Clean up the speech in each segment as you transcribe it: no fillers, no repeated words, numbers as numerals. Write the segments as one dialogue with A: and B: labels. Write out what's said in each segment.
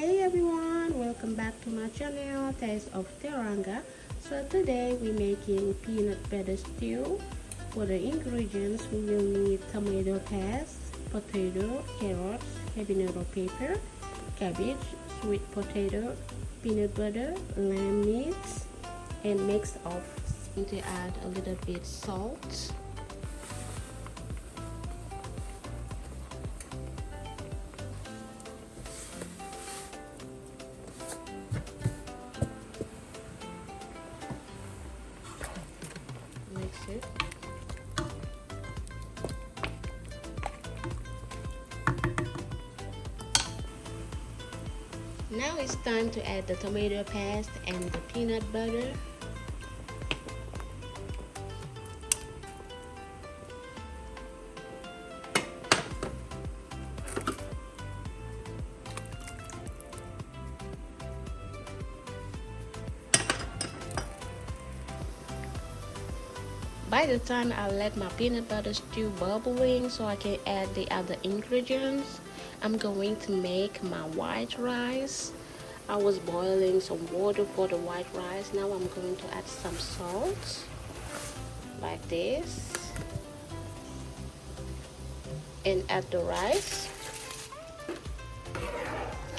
A: Hey everyone, welcome back to my channel Taste of Teranga. So today we're making peanut butter stew. For the ingredients we will need tomato paste, potato, carrots, habanero pepper, cabbage, sweet potato, peanut butter, lamb meat, and mix of. To add a little bit salt. Mix it. Now it's time to add the tomato paste and the peanut butter. By the time I let my peanut butter stew bubbling so I can add the other ingredients, I'm going to make my white rice. I was boiling some water for the white rice. Now I'm going to add some salt, like this, and add the rice,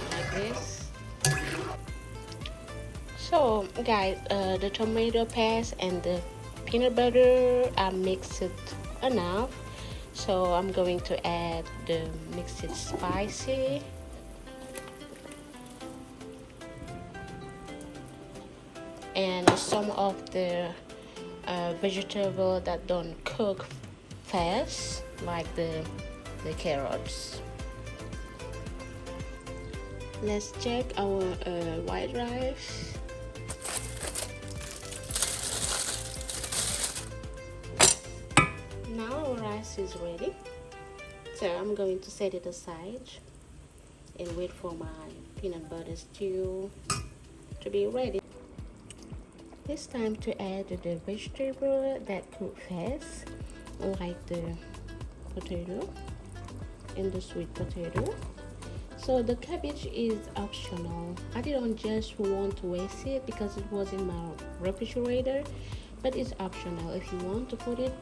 A: like this. So guys, the tomato paste and the peanut butter I mixed it enough, so I'm going to add the mixed spicy and some of the vegetable that don't cook fast, like the carrots. Let's check our white rice. Now our rice is ready, so I'm going to set it aside and wait for my peanut butter stew to be ready. It's time to add the vegetable that cook fast, like the potato and the sweet potato. So the cabbage is optional. I didn't just want to waste it because it was in my refrigerator, but it's optional. If you want to put it,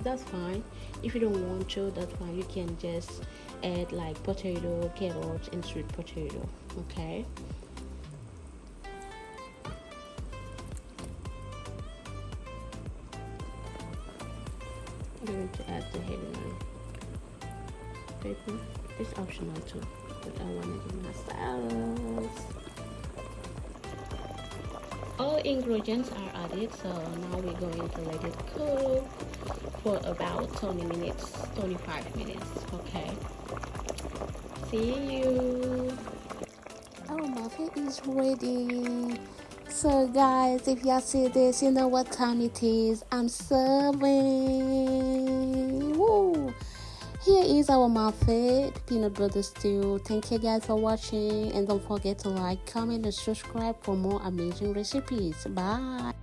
A: that's fine. If you don't want to, that's fine. You can just add like potato, carrots, and sweet potato. Okay. I'm going to add the habanero pepper. It's optional too, but I want it in my salad. All ingredients are added, so now we're going to let it cook for about 20 minutes, 25 minutes. Okay, see you.
B: Our Mafé is ready. So guys, if y'all see this, you know what time it is. I'm serving. Woo! Here is our Mafé peanut butter stew. Thank you guys for watching, and don't forget to like, comment, and subscribe for more amazing recipes. Bye.